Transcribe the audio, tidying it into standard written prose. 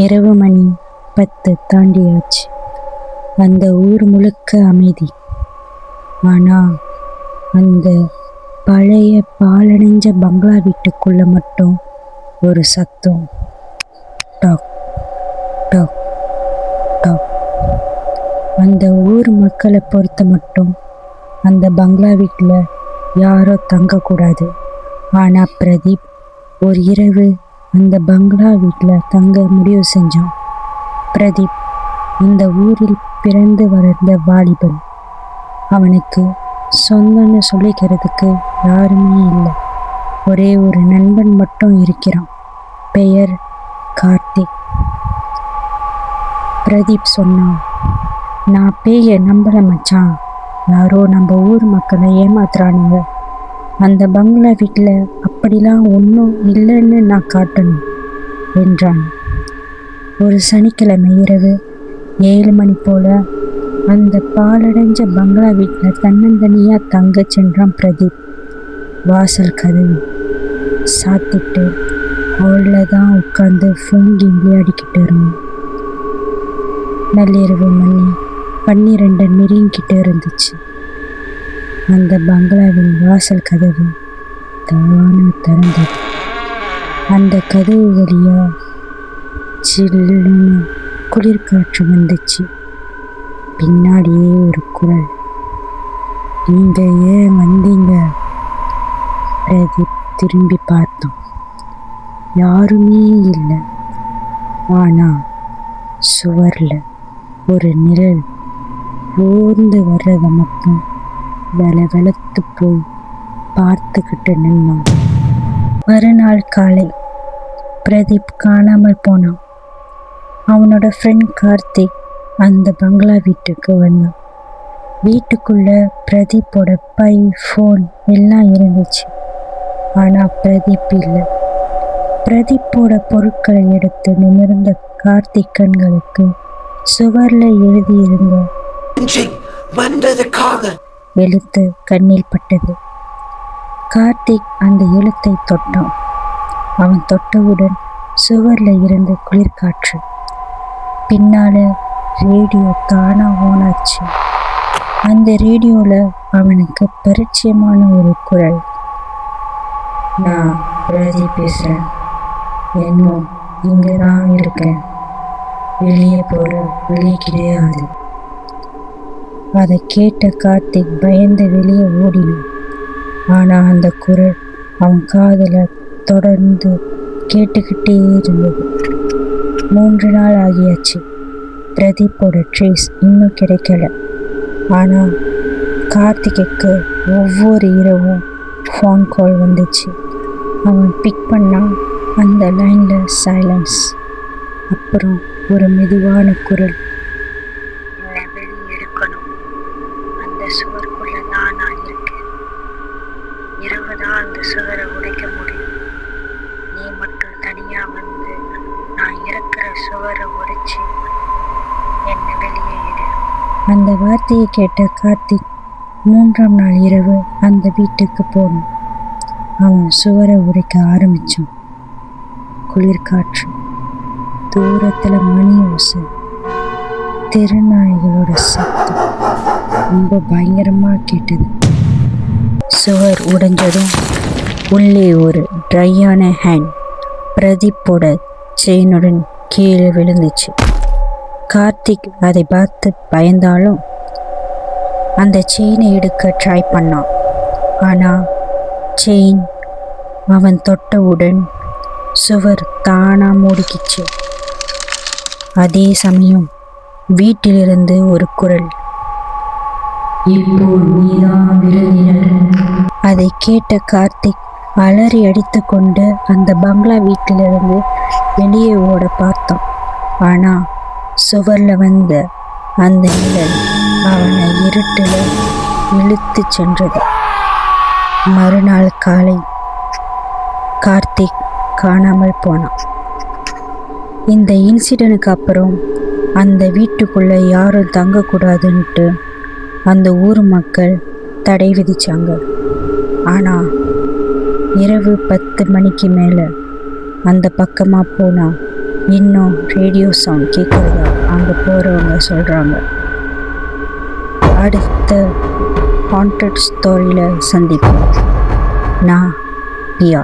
இரவு மணி 10 தாண்டியாச்சு. அந்த ஊர் முழுக்க அமைதி. ஆனா அந்த பழைய பாழடைஞ்ச பங்களா வீட்டுக்குள்ள மட்டும் ஒரு சத்தம். டாக் டாக் டாக். அந்த ஊர் மக்களை பொறுத்த மட்டும் அந்த பங்களா வீட்டில் யாரோ தங்கக்கூடாது. ஆனா பிரதீப் ஒரு இரவு அந்த பங்களா வீட்டில் தங்க முடிவு செஞ்சான். பிரதீப் அந்த ஊரில் பிறந்து வளர்ந்த வாலிபன். அவனுக்கு சொந்தம்னு சொல்லிக்கிறதுக்கு யாருமே இல்லை. ஒரே ஒரு நண்பன் மட்டும் இருக்கிறான். பெயர் கார்த்திக். பிரதீப் சொன்னான், நான் பேய நம்பல மச்சான். யாரோ நம்ம ஊர் மக்களை ஏமாத்துறானுங்க. அந்த பங்களா வீட்டில் அப்படிலாம் ஒன்றும் இல்லைன்னு நான் காட்டணும் என்றான். ஒரு சனிக்கிழமை இரவு 7 மணி போல அந்த பாலடைஞ்ச பங்களா வீட்டில் தன்னந்தனியாக தங்க சென்றான் பிரதீப். வாசல் கதவு சாத்திட்டு ஹாலில் தான் உட்காந்து ஃபோன் கேம் விளையாடிக்கிட்டு இருந்தான். நள்ளிரவு மணி 12 நெருங்கிக்கிட்டு இருந்துச்சு. அந்த பங்களாவின் வாசல் கதவு தானா திறந்தது. அந்த கதவு வழியா சில்லுன்னு குளிர்காற்று வந்துச்சு. பின்னாடியே ஒரு குரல், நீங்க ஏன் வந்தீங்க? பிரதீப் திரும்பி பார்த்தான். யாருமே இல்லை. ஆனா சுவர்ல ஒரு நிழல் ஓர்ந்து வர்றத மட்டும் வெளத்து போய் பார்த்துக்கிட்டு நின்னான். மறுநாள் காலை பிரதீப் காணாமல் போனான். அவனோட ஃப்ரெண்ட் கார்த்திக் அந்த பங்களா வீட்டுக்கு வந்தான். வீட்டுக்குள்ள பிரதீப்போட பை, ஃபோன் எல்லாம் இருந்துச்சு. ஆனா பிரதீப் இல்லை. பிரதீப்போட பொருட்களை எடுத்து நிமிர்ந்த கார்த்திக் கண்களுக்கு சுவர்ல எழுதியிருந்த எழுத்து கண்ணில் பட்டது. கார்த்திக் அந்த எழுத்தை தொட்டான். அவன் தொட்டவுடன் சுவர்ல இருந்து குளிர்காற்று. பின்னால ரேடியோ தானா ஓனாச்சு. அந்த ரேடியோல அவனுக்கு பரிச்சயமான ஒரு குரல். நான் பிரதீப் பேசுறேன். இன்னும் இங்கதான் இருக்கேன். வெளியே போற வழி கிடையாது. அதை கேட்ட கார்த்திக் பயந்து வெளியே ஓடினான். ஆனா அந்த குரல் அவன் காதுல தொடர்ந்து கேட்டுக்கிட்டே இருந்தது. 3 நாள் ஆகியாச்சு. பிரதீப்போட ட்ரேஸ் இன்னும் கிடைக்கல. ஆனா கார்த்திக்கு ஒவ்வொரு இரவும் ஃபோன் கால் வந்துச்சு. அவன் பிக் பண்ணான். அந்த லைன்ல சைலன்ஸ். அப்புறம் ஒரு மெதுவான குரல், என்னை வெளியே எடுக்கணும். அந்த சுவருக்குள்ளதான் நான் இருக்கேன். இரவு தான் அந்த சுவரை உடைக்க முடியும். நீ மட்டும் தனியா வந்து நான் இருக்கிற சுவரை உடைச்சு என்னை வெளியே எடு. அந்த வார்த்தையை கேட்ட கார்த்திக் 3ஆம் நாள் இரவு அந்த வீட்டுக்கு போனான். அவன் சுவரை உடைக்க ஆரம்பிச்சான். குளிர்காற்று, தூரத்துல மணி ஓசை, திருநாய்களோட சத்தம் ரொம்ப பயங்கரமா கேட்டது. சுவர் உடைஞ்சதும் உள்ளே ஒரு ட்ரையான ஹேண்ட் பிரதீப்போட செயினுடன் கீழே விழுந்துச்சு. கார்த்திக் அதை பார்த்து பயந்தாலும் அந்த செயினை எடுக்க ட்ரை பண்ணான். ஆனா செயின் அவன் தொட்டவுடன் சுவர் தானா மூடிக்கிச்சு. அதே சமயம் வீட்டிலிருந்து ஒரு குரல், இப்போ நீதான் விருந்தினர். அதை கேட்ட கார்த்திக் அலறி அடித்து கொண்டு அந்த பங்களா வீட்டிலிருந்து வெளியே ஓட பார்த்தான். ஆனா சுவர்ல வந்த அந்த நிழல் அவனை இருட்டுல இழுத்து சென்றது. மறுநாள் காலை கார்த்திக் காணாமல் போனான். இந்த இன்சிடென்ட்க்கு அப்புறம் அந்த வீட்டுக்குள்ள யாரும் தங்கக்கூடாதுன்ட்டு அந்த ஊர் மக்கள் தடை விதிச்சாங்க. ஆனா இரவு 10 மணிக்கு மேல அந்த பக்கமா போனா இன்னும் ரேடியோ சவுண்ட் கேட்குறதா அங்கே போகிறவங்க சொல்கிறாங்க. அடுத்த ஹாண்டட் ஸ்டோரியில் சந்திப்போம். நான் பியா.